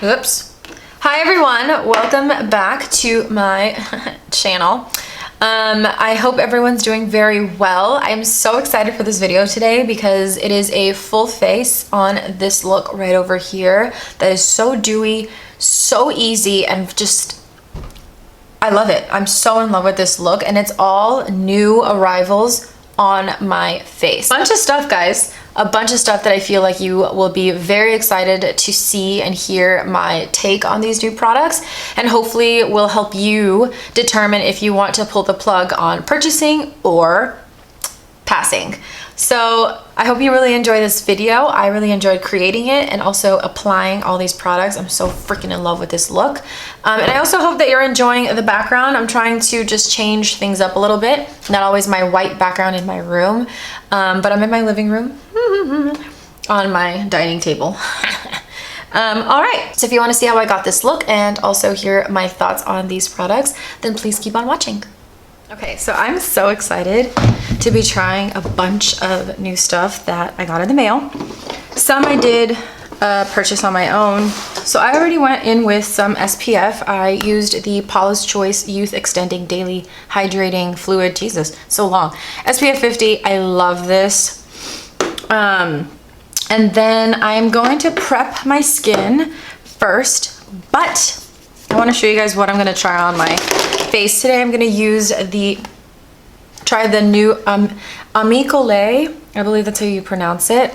Oops. Hi everyone, welcome back to my channel. I hope everyone's doing very well. I am so excited for this video today because it is a full face on this look right over here that is so dewy, so easy, and just I love it. I'm so in love with this look, and it's all new arrivals on my face. Bunch of stuff, guys. A bunch of stuff that I feel like you will be very excited to see and hear my take on these new products, and hopefully will help you determine if you want to pull the plug on purchasing or passing. So I hope you really enjoy this video. I really enjoyed creating it and also applying all these products. I'm so freaking in love with this look. And I also hope that you're enjoying the background. I'm trying to just change things up a little bit. Not always my white background in my room, but I'm in my living room on my dining table. All right, so if you want to see how I got this look and also hear my thoughts on these products, then please keep on watching. Okay, so I'm so excited to be trying a bunch of new stuff that I got in the mail. Some I did purchase on my own. So I already went in with some SPF. I used the Paula's Choice Youth Extending Daily Hydrating Fluid. Jesus, so long. SPF 50, I love this. And then I'm going to prep my skin first, but I want to show you guys what I'm going to try on my face today. I'm going to use try the new Amicole, I believe that's how you pronounce it,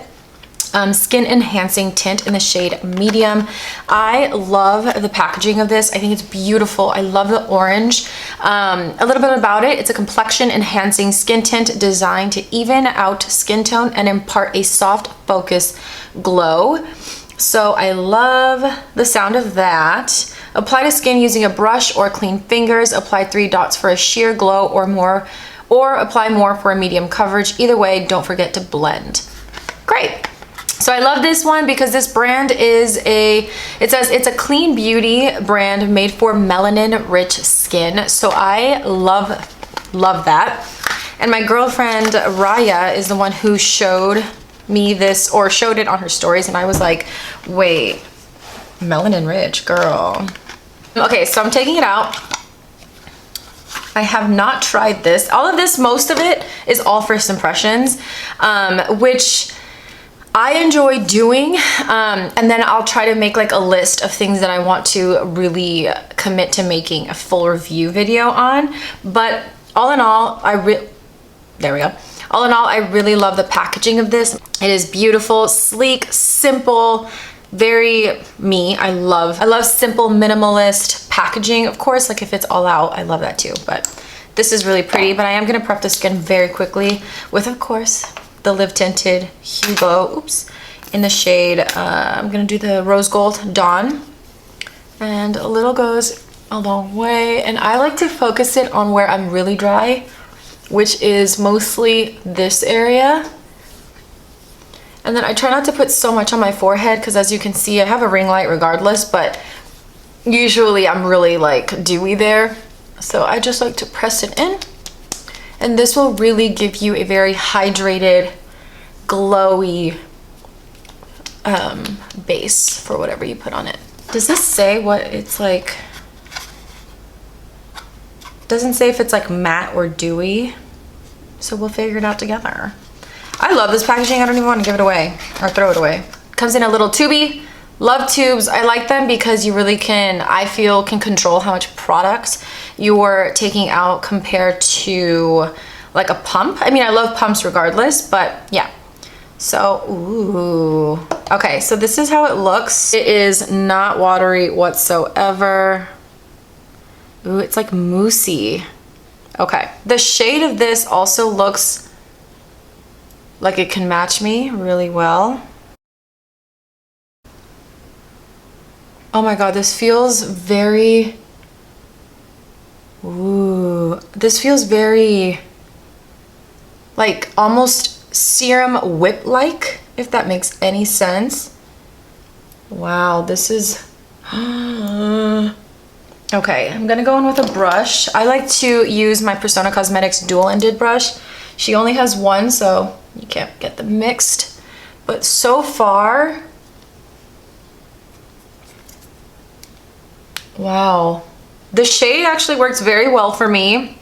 skin enhancing tint in the shade medium. I love the packaging of this. I think it's beautiful. I love the orange. A little bit about it: it's a complexion enhancing skin tint designed to even out skin tone and impart a soft focus glow. So I love the sound of that. Apply to skin using a brush or clean fingers. Apply 3 dots for a sheer glow or more, or apply more for a medium coverage. Either way, don't forget to blend. Great. So I love this one because this brand is it says it's a clean beauty brand made for melanin rich skin. So I love that. And my girlfriend Raya is the one who showed me this, or showed it on her stories, and I was like, wait, melanin rich, girl. Okay, so I'm taking it out. I have not tried this. All of this, most of it is all first impressions, which I enjoy doing, and then I'll try to make like a list of things that I want to really commit to making a full review video on. But all in all, there we go. All in all, I really love the packaging of this. It is beautiful, sleek, simple, very me. I love simple, minimalist packaging. Of course, like if it's all out, I love that too. But this is really pretty. But I am gonna prep the skin very quickly with, of course, the Live Tinted FitGlow, oops, in the shade, I'm gonna do the Rose Gold Dawn. And a little goes a long way. And I like to focus it on where I'm really dry, which is mostly this area. And then I try not to put so much on my forehead because, as you can see, I have a ring light regardless, but usually I'm really like dewy there. So I just like to press it in. And this will really give you a very hydrated, glowy base for whatever you put on it. Does this say what it's like? Doesn't say if it's like matte or dewy, so we'll figure it out together. I love this packaging. I don't even want to give it away or throw it away. Comes in a little tubey. Love tubes. I like them because you really can, I feel, can control how much product you're taking out compared to like a pump. I mean, I love pumps regardless, but yeah. So, ooh. Okay, so this is how it looks. It is not watery whatsoever. Ooh, it's like moussey. Okay, the shade of this also looks like it can match me really well. Oh my god, this feels very, ooh, this feels very like almost serum whip-like, if that makes any sense. Wow, this is okay, I'm gonna go in with a brush. I like to use my Persona Cosmetics dual-ended brush. She only has one, so you can't get them mixed. But so far, Wow. The shade actually works very well for me.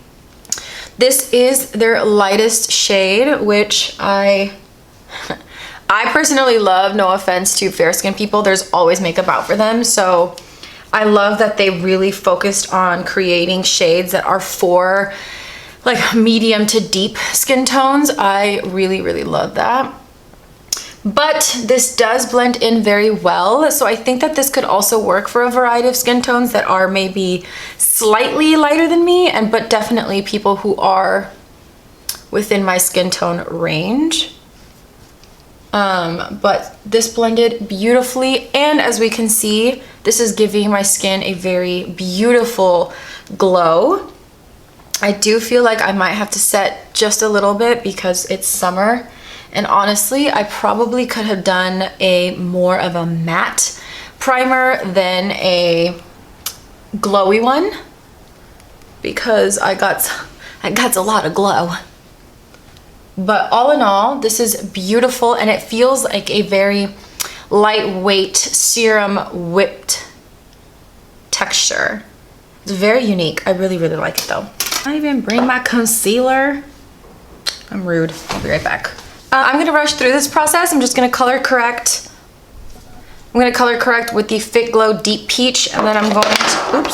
This is their lightest shade, which I personally love. No offense to fair skin people, there's always makeup out for them. So I love that they really focused on creating shades that are for like medium to deep skin tones. I really, really love that. But this does blend in very well. So I think that this could also work for a variety of skin tones that are maybe slightly lighter than me, but definitely people who are within my skin tone range. But this blended beautifully, and as we can see, this is giving my skin a very beautiful glow. I do feel like I might have to set just a little bit because it's summer, and honestly I probably could have done a more of a matte primer than a glowy one, because I got a lot of glow. But all in all, this is beautiful, and it feels like a very lightweight serum whipped texture. It's very unique. I really, really like it though. I even bring my concealer. I'm rude. I'll be right back. I'm gonna rush through this process. I'm just gonna color correct. I'm gonna color correct with the FitGlow Deep Peach, and then I'm going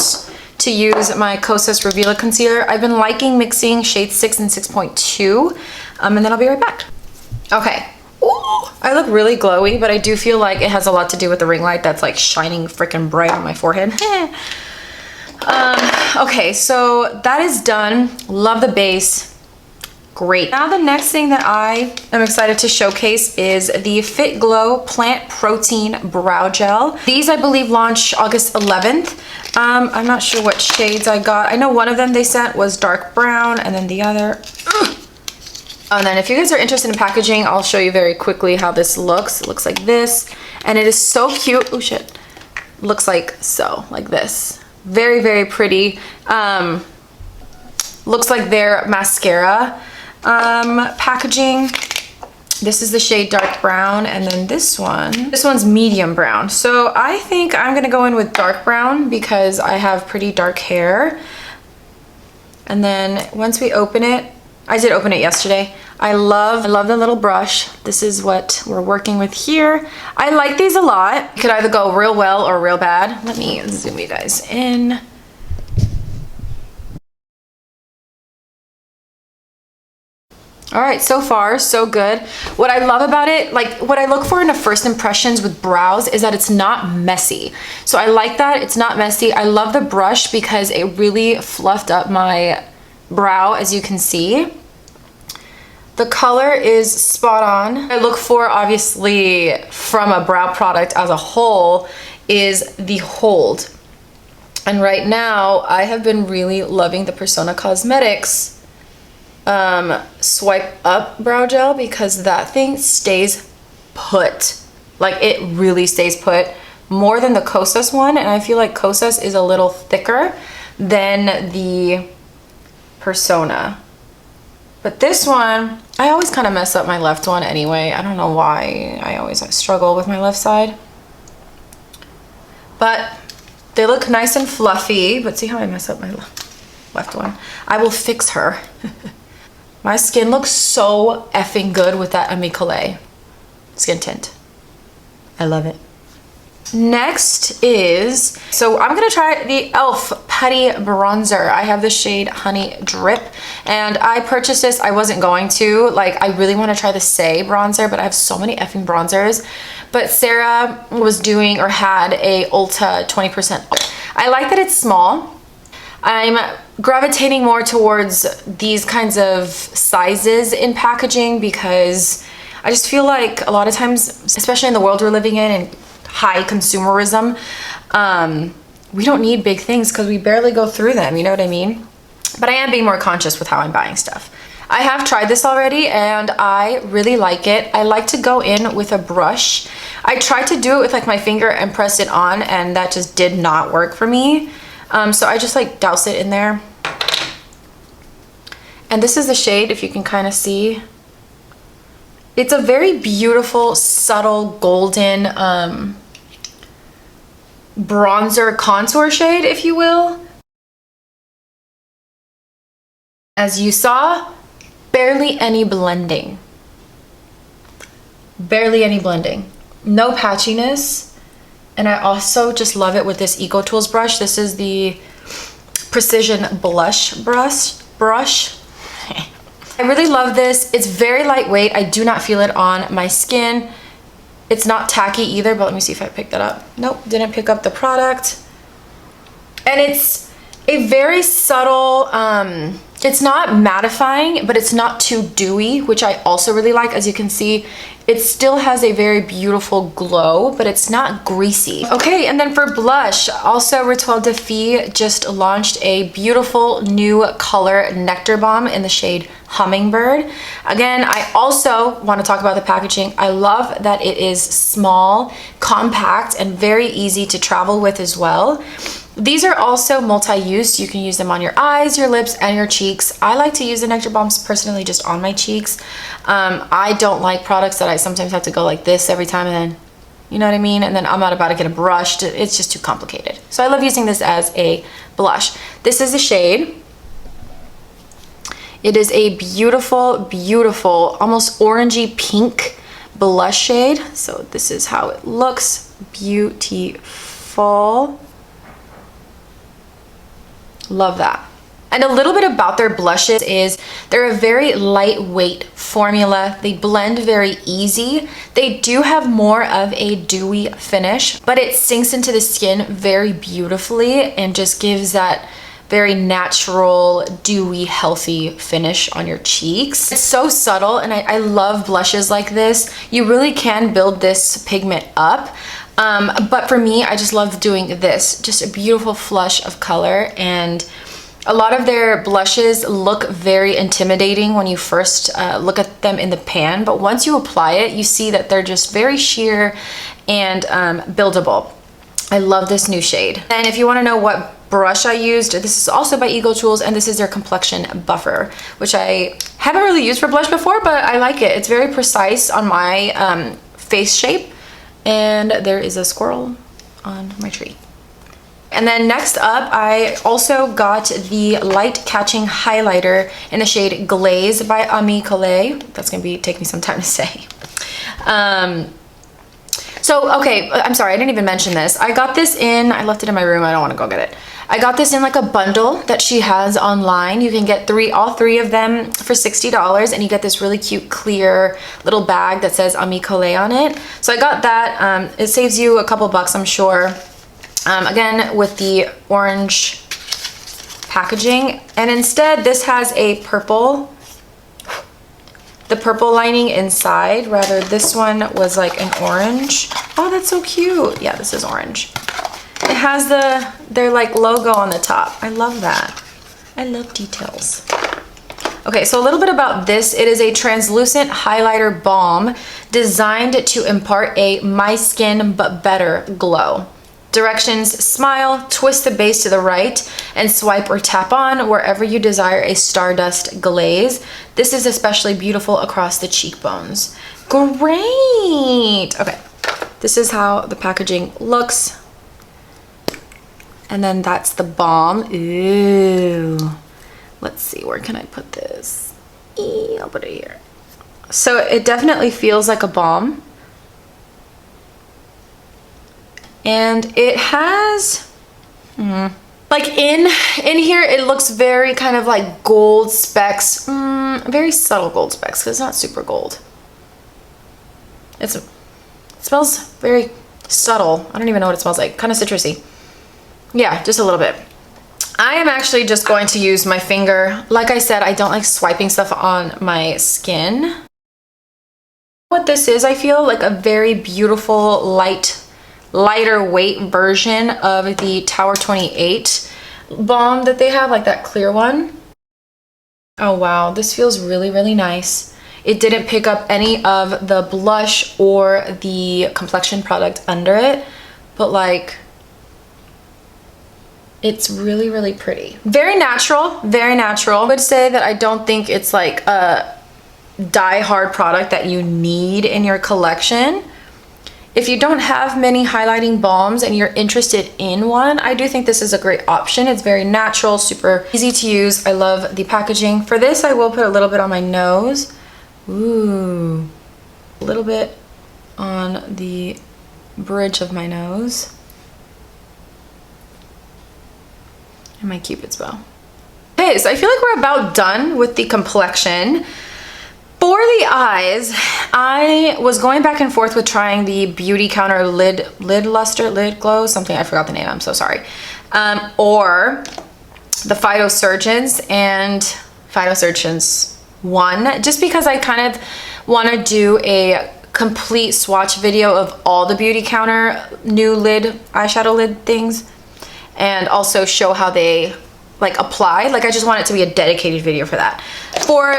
to use my Kosas Reveal Concealer. I've been liking mixing shades 6 and 6.2, and then I'll be right back. Okay. Ooh, I look really glowy, but I do feel like it has a lot to do with the ring light that's like shining freaking bright on my forehead. Okay, so that is done. Love the base. Great. Now the next thing that I am excited to showcase is the FitGlow Plant Protein Brow Gel. These I believe launched August 11th. I'm not sure what shades I got. I know one of them they sent was dark brown, and then the other. And then if you guys are interested in packaging, I'll show you very quickly how this looks. It looks like this, and it is so cute. Oh shit. Looks like so, like this. Very, very pretty. Looks like their mascara packaging. This is the shade dark brown, and then this one's medium brown. So I think I'm gonna go in with dark brown because I have pretty dark hair. And then once we open it, I did open it yesterday. I love the little brush. This is what we're working with here. I like these a lot. It could either go real well or real bad. Let me zoom you guys in. All right, so far so good. What I love about it, like what I look for in the first impressions with brows, is that it's not messy. So I like that it's not messy. I love the brush because it really fluffed up my brow, as you can see. The color is spot on. I look for, obviously, from a brow product as a whole, is the hold. And right now, I have been really loving the Persona Cosmetics Swipe Up Brow Gel, because that thing stays put. Like, it really stays put. More than the Kosas one, and I feel like Kosas is a little thicker than the Persona. But this one, I always kind of mess up my left one anyway. I don't know why. I always struggle with my left side. But they look nice and fluffy. But see how I mess up my left one? I will fix her. My skin looks so effing good with that Amicale skin tint. I love it. Next is, so I'm gonna try the e.l.f. Putty Bronzer. I have the shade Honey Drip, and I purchased this. I wasn't going to, like, I really want to try the Say bronzer, but I have so many effing bronzers. But Sarah was doing, or had, a Ulta 20% off. I like that it's small. I'm gravitating more towards these kinds of sizes in packaging because I just feel like a lot of times, especially in the world we're living in and high consumerism, we don't need big things because we barely go through them, you know what I mean? But I am being more conscious with how I'm buying stuff. I have tried this already and I really like it. I like to go in with a brush. I tried to do it with like my finger and press it on, and that just did not work for me. So I just like douse it in there. And this is the shade, if you can kind of see. It's a very beautiful, subtle, golden bronzer contour shade, if you will. As you saw, barely any blending. Barely any blending. No patchiness. And I also just love it with this Eco Tools brush. This is the Precision Blush brush. I really love this. It's very lightweight. I do not feel it on my skin. It's not tacky either, but let me see if I picked that up. Nope, didn't pick up the product. And it's a very subtle, it's not mattifying, but it's not too dewy, which I also really like. As you can see, it still has a very beautiful glow, but it's not greasy. Okay, and then for blush, also Rituel De Fille just launched a beautiful new color nectar balm in the shade Hummingbird. Again, I also want to talk about the packaging. I love that it is small, compact, and very easy to travel with as well. These are also multi-use. You can use them on your eyes, your lips, and your cheeks. I like to use the nectar balms personally just on my cheeks. I don't like products that I sometimes have to go like this every time, and then, you know what I mean? And then I'm not about to get a brush. It's just too complicated. So I love using this as a blush. This is the shade. It is a beautiful, beautiful, almost orangey pink blush shade. So this is how it looks. Beautiful. Love that. And a little bit about their blushes is they're a very lightweight formula. They blend very easy. They do have more of a dewy finish, but it sinks into the skin very beautifully and just gives that very natural, dewy, healthy finish on your cheeks. It's so subtle, and I love blushes like this. You really can build this pigment up. But for me, I just love doing this. Just a beautiful flush of color, and a lot of their blushes look very intimidating when you first look at them in the pan, but once you apply it, you see that they're just very sheer and buildable. I love this new shade. And if you want to know what brush I used, this is also by Eco Tools, and this is their complexion buffer, which I haven't really used for blush before, but I like it. It's very precise on my face shape. And there is a squirrel on my tree. And then next up, I also got the light catching highlighter in the shade Glaze by Ami Collet. That's gonna take me some time to say. Okay, I'm sorry, I didn't even mention this. I got this in, I left it in my room, I don't wanna go get it. I got this in like a bundle that she has online. You can get all three of them for $60, and you get this really cute clear little bag that says Ami Collet on it. So I got that. It saves you a couple bucks, I'm sure. Again, with the orange packaging. And instead, this has a purple, the purple lining inside. Rather, this one was like an orange. Oh, that's so cute. Yeah, this is orange. It has their like logo on the top. I love that. I love details. Okay, so a little bit about this. It is a translucent highlighter balm designed to impart a my skin but better glow. Directions: smile, twist the base to the right, and swipe or tap on wherever you desire a stardust glaze. This is especially beautiful across the cheekbones. Great! Okay, this is how the packaging looks. And then that's the balm. Ooh. Let's see, where can I put this? I'll put it here. So it definitely feels like a balm. And it has, like in here, it looks very kind of like gold specks. Very subtle gold specks, because it's not super gold. It smells very subtle. I don't even know what it smells like. Kind of citrusy. Yeah, just a little bit. I am actually just going to use my finger. Like I said, I don't like swiping stuff on my skin. What this is, I feel like a very beautiful, lighter weight version of the Tower 28 balm that they have, like that clear one. Oh wow, this feels really, really nice. It didn't pick up any of the blush or the complexion product under it, but like, it's really, really pretty. Very natural, very natural. I would say that I don't think it's like a die-hard product that you need in your collection. if you don't have many highlighting balms and you're interested in one, I do think this is a great option. It's very natural, super easy to use. I love the packaging. For this, I will put a little bit on my nose. Ooh, a little bit on the bridge of my nose. And my Cupid's bow. Okay, so I feel like we're about done with the complexion. For the eyes, I was going back and forth with trying the Beauty Counter lid glow, something, I forgot the name, I'm so sorry. Or the Phytosurgence and Phytosurgence 1, just because I kind of want to do a complete swatch video of all the Beauty Counter new eyeshadow lid things, and also show how they like apply. Like I just want it to be a dedicated video for that. For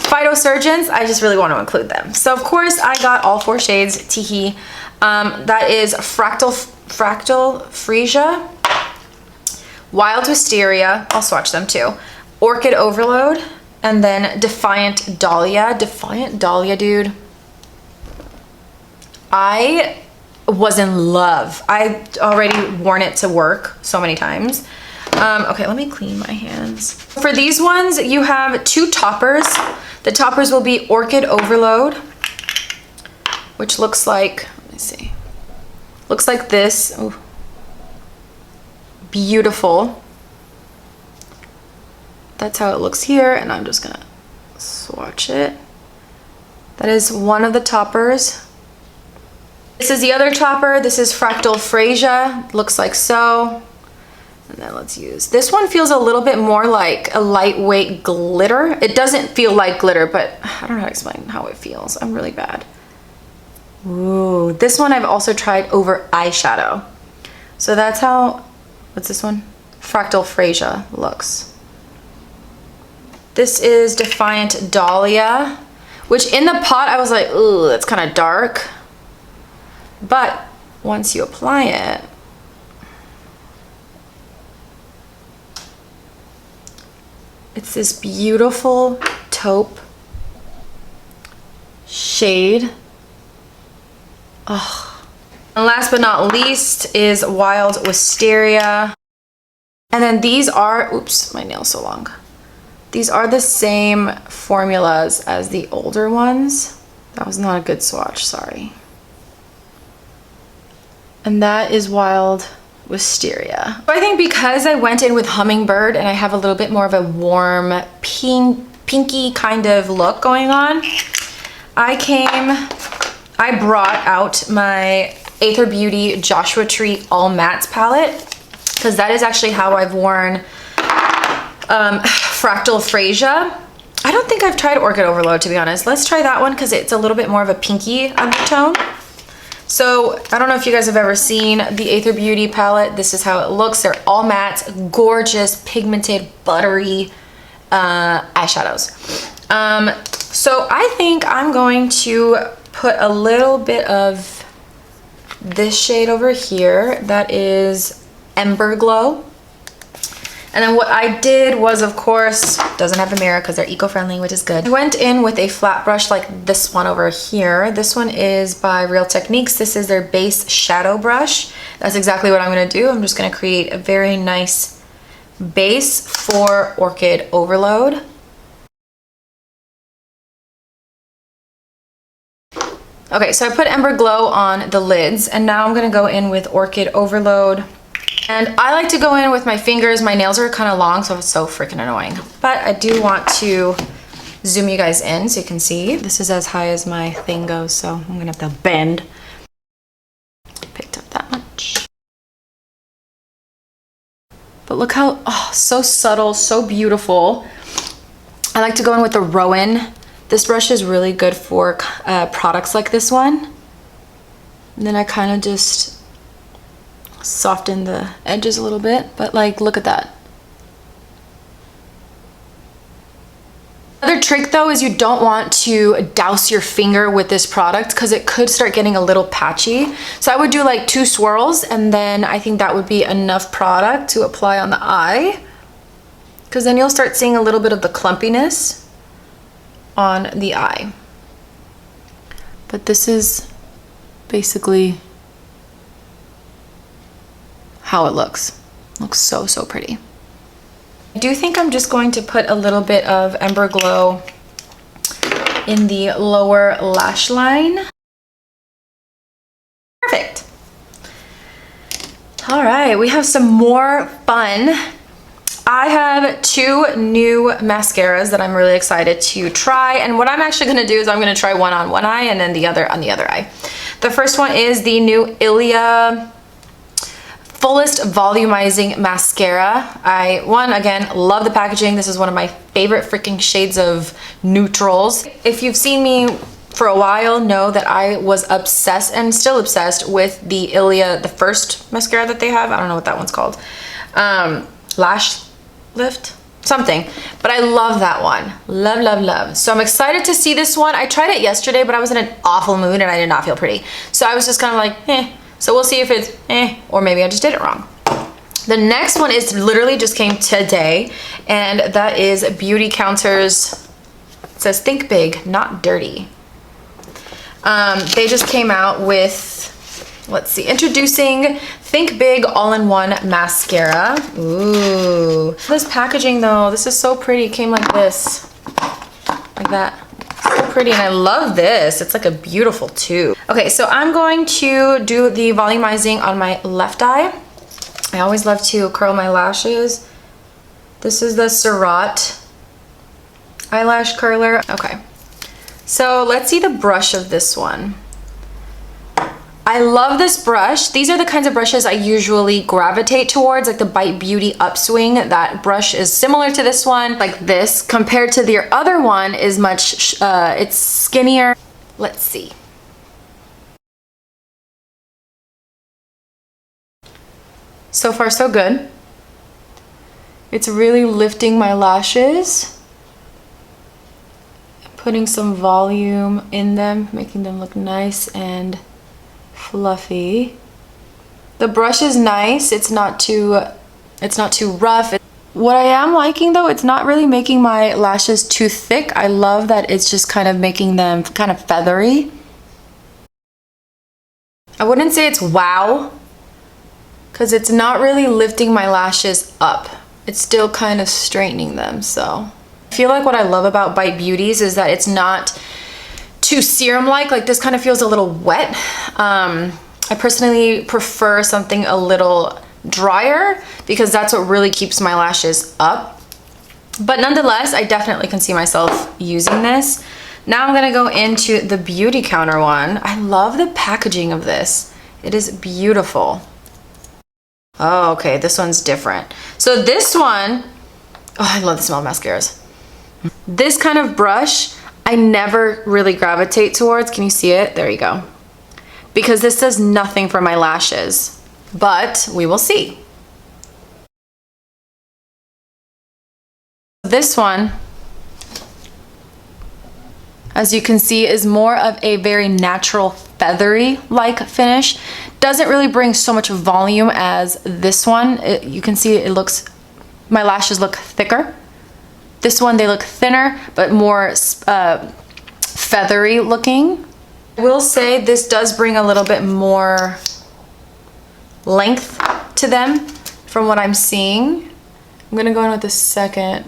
Phytosurgence, I just really want to include them. So of course I got all 4 shades, teehee. That is Fractal Freesia, Wild Wisteria, I'll swatch them too, Orchid Overload, and then Defiant Dahlia. Defiant Dahlia, dude. I was in love. I already worn it to work so many times. Okay, let me clean my hands. For these ones, you have 2 toppers. The toppers will be Orchid Overload, which looks like, let me see, looks like this. Ooh. Beautiful. That's how it looks here, and I'm just gonna swatch it. That is one of the toppers. This is the other topper. This is Fractal Freesia, looks like so. And then let's use, this one feels a little bit more like a lightweight glitter. It doesn't feel like glitter, but I don't know how to explain how it feels. I'm really bad. Ooh, this one I've also tried over eyeshadow. So that's how, what's this one? Fractal Freesia looks. This is Defiant Dahlia, which in the pot I was like, ooh, that's kind of dark. But once you apply it, it's this beautiful taupe shade. Oh. And last but not least is Wild Wisteria. And then these are, oops, my nail's so long. These are the same formulas as the older ones. That was not a good swatch, sorry. And that is Wild Wisteria. So I think because I went in with Hummingbird and I have a little bit more of a warm pinky kind of look going on, I brought out my Aether Beauty Joshua Tree All Mattes palette, because that is actually how I've worn Fractal Freesia. I don't think I've tried Orchid Overload, to be honest. Let's try that one because it's a little bit more of a pinky undertone. So I don't know if you guys have ever seen the Aether Beauty palette. This is how it looks. They're all mattes, gorgeous, pigmented, buttery eyeshadows. So I think I'm going to put a little bit of this shade over here. That is Ember Glow. And then what I did was, of course, doesn't have a mirror because they're eco-friendly, which is good. I went in with a flat brush like this one over here. This one is by Real Techniques. This is their base shadow brush. That's exactly what I'm gonna do. I'm just gonna create a very nice base for Orchid Overload. Okay, so I put Ember Glow on the lids, and now I'm gonna go in with Orchid Overload. And I like to go in with my fingers. My nails are kind of long, so it's so freaking annoying. But I do want to zoom you guys in so you can see. This is as high as my thing goes, so I'm gonna have to bend. Picked up that much. But look how, oh, so subtle, so beautiful. I like to go in with the Rowan. This brush is really good for products like this one. And then I kind of just soften the edges a little bit, but like, look at that. Another trick though is you don't want to douse your finger with this product because it could start getting a little patchy. So I would do like 2 swirls, and then I think that would be enough product to apply on the eye, because then you'll start seeing a little bit of the clumpiness on the eye. But this is basically how it looks. Looks so, so pretty. I do think I'm just going to put a little bit of Ember Glow in the lower lash line. Perfect. All right, we have some more fun. I have 2 new mascaras that I'm really excited to try, and what I'm actually gonna do is I'm gonna try one on one eye and then the other on the other eye. The first one is the new Ilia Fullest Volumizing Mascara. Again, love the packaging. This is one of my favorite freaking shades of neutrals. If you've seen me for a while, know that I was obsessed and still obsessed with the Ilia, the first mascara that they have. I don't know what that one's called. Lash Lift? Something. But I love that one. Love, love, love. So I'm excited to see this one. I tried it yesterday, but I was in an awful mood and I did not feel pretty. So I was just kind of like, eh. So we'll see if it's or maybe I just did it wrong. The next one is literally just came today, and that is Beauty Counter's, it says think big, not dirty. They just came out with, let's see, introducing Think Big All-in-One Mascara. Ooh. This packaging though, this is so pretty. It came like this, like that. So pretty, and I love this. It's like a beautiful tube. Okay, so I'm going to do the volumizing on my left eye. I always love to curl my lashes. This is the Surratt eyelash curler. Okay, so let's see the brush of this one. I love this brush. These are the kinds of brushes I usually gravitate towards, like the Bite Beauty Upswing. That brush is similar to this one, like this, compared to the other one is much, it's skinnier. Let's see. So far, so good. It's really lifting my lashes, putting some volume in them, making them look nice and fluffy. The brush is nice. It's not too rough. What I am liking though, it's not really making my lashes too thick. I love that it's just kind of making them kind of feathery. I wouldn't say it's wow, because it's not really lifting my lashes up. It's still kind of straightening them. So I feel like what I love about Bite Beauties is that it's not too serum-like this kind of feels a little wet. I personally prefer something a little drier because that's what really keeps my lashes up. But nonetheless, I definitely can see myself using this. Now I'm gonna go into the Beauty Counter one. I love the packaging of this. It is beautiful. Oh, okay, this one's different. So this one, oh, I love the smell of mascaras. This kind of brush, I never really gravitate towards. Can you see it? There you go. Because this does nothing for my lashes, but we will see. This one, as you can see, is more of a very natural feathery-like finish. Doesn't really bring so much volume as this one. You can see it looks, my lashes look thicker. This one, they look thinner, but more feathery looking. I will say this does bring a little bit more length to them from what I'm seeing. I'm gonna go in with the second.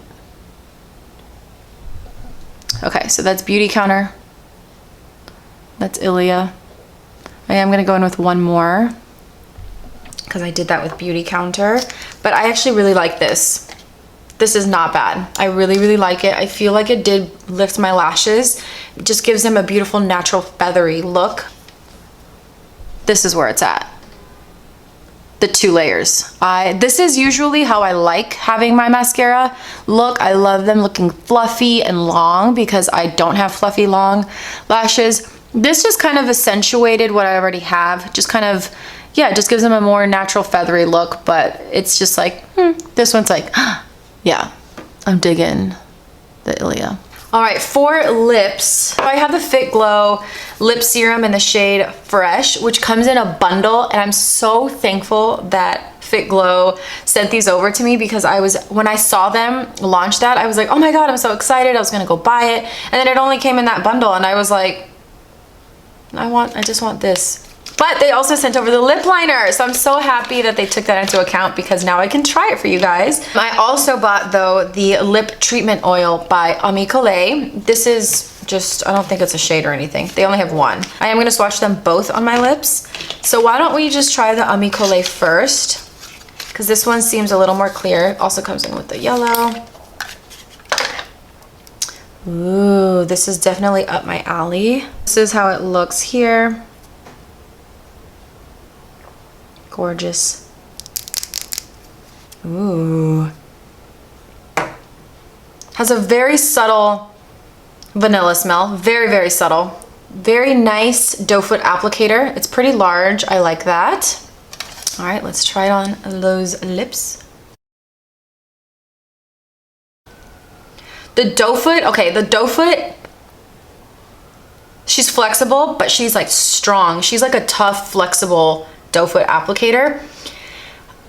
Okay, so that's Beauty Counter. That's Ilia. I am gonna go in with one more because I did that with Beauty Counter, but I actually really like this. This is not bad. I really, really like it. I feel like it did lift my lashes. It just gives them a beautiful, natural, feathery look. This is where it's at. The 2 layers. This is usually how I like having my mascara look. I love them looking fluffy and long because I don't have fluffy, long lashes. This just kind of accentuated what I already have. Just kind of, yeah, it just gives them a more natural, feathery look, but it's just like, this one's like, yeah, I'm digging the Ilia. All right, for lips, I have the FitGlow lip serum in the shade Fresh, which comes in a bundle, and I'm so thankful that FitGlow sent these over to me because when I saw them launch that, I was like, oh my God, I'm so excited. I was gonna go buy it. And then it only came in that bundle, and I was like, I just want this. But they also sent over the lip liner, so I'm so happy that they took that into account because now I can try it for you guys. I also bought, though, the lip treatment oil by Untitled. This is just, I don't think it's a shade or anything. They only have one. I am going to swatch them both on my lips. So why don't we just try the Untitled first? Because this one seems a little more clear. It also comes in with the yellow. Ooh, this is definitely up my alley. This is how it looks here. Gorgeous. Ooh. Has a very subtle vanilla smell. Very, very subtle. Very nice doe foot applicator. It's pretty large. I like that. All right, let's try it on those lips. The doe foot, okay, the doe foot, she's flexible, but she's like strong. She's like a tough, flexible doe foot applicator.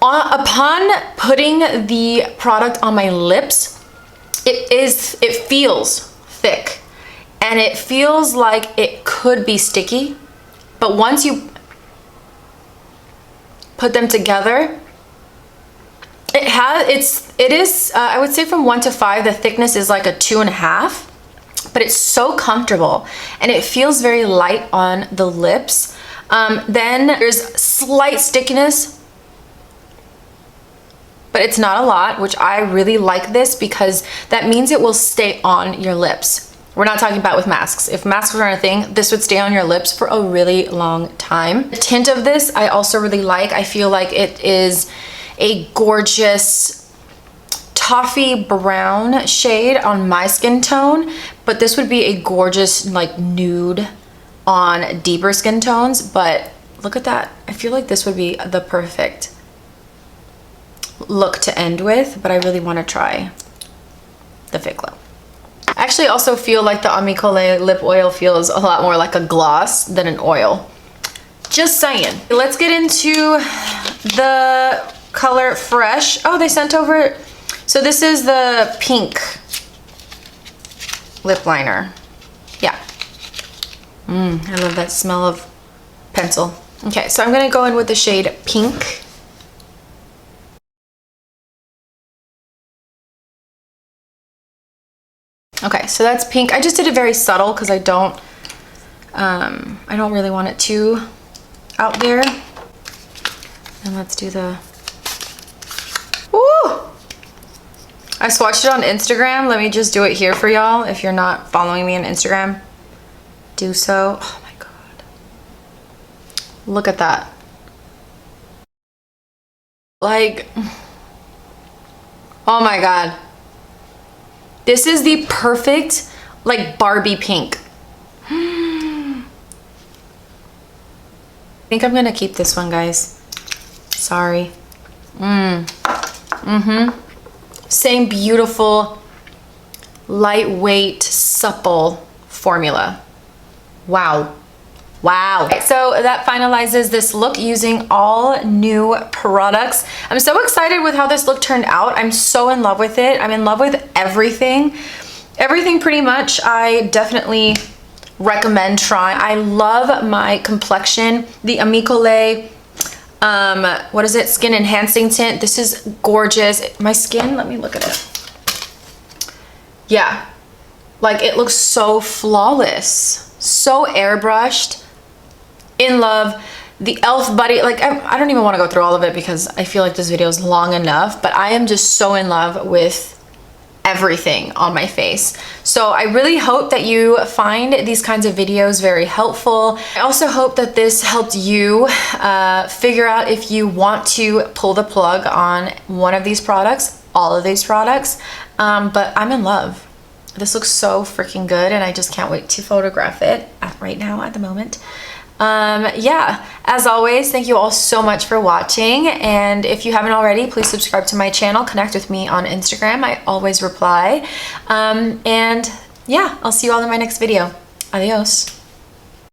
Upon putting the product on my lips, it feels thick and it feels like it could be sticky, but once you put them together, it is I would say from 1 to 5, the thickness is like a 2.5, but it's so comfortable and it feels very light on the lips. Then there's slight stickiness, but it's not a lot, which I really like this because that means it will stay on your lips. We're not talking about with masks. If masks were a thing, this would stay on your lips for a really long time. The tint of this I also really like. I feel like it is a gorgeous toffee brown shade on my skin tone, but this would be a gorgeous like nude on deeper skin tones. But look at that. I feel like this would be the perfect look to end with, but I really want to try the FitGlow. I actually also feel like the Untitled lip oil feels a lot more like a gloss than an oil. Just saying. Let's get into the color Fresh. Oh, they sent over, so this is the pink lip liner. Yeah. I love that smell of pencil. Okay, so I'm gonna go in with the shade Pink. Okay, so that's pink. I just did it very subtle because I don't really want it too out there. And let's do the, woo! I swatched it on Instagram. Let me just do it here for y'all. If you're not following me on Instagram, do so. Oh my God. Look at that. Like, oh my God. This is the perfect, like, Barbie pink. I think I'm gonna keep this one, guys. Sorry. Same beautiful, lightweight, supple formula. Wow. Wow. Okay, so that finalizes this look using all new products. I'm so excited with how this look turned out. I'm so in love with it. I'm in love with everything. Everything pretty much I definitely recommend trying. I love my complexion. The Untitled, what is it? Skin enhancing tint. This is gorgeous. My skin, let me look at it. Yeah. Like, it looks so flawless. So airbrushed. In love. The e.l.f. buddy, like, I don't even want to go through all of it because I feel like this video is long enough, but I am just so in love with everything on my face. So I really hope that you find these kinds of videos very helpful. I also hope that this helped you figure out if you want to pull the plug on one of these products, all of these products, but I'm in love. This looks so freaking good and I just can't wait to photograph it right now at the moment. Yeah, as always, thank you all so much for watching, and if you haven't already, please subscribe to my channel, connect with me on Instagram. I always reply, and yeah, I'll see you all in my next video. Adios.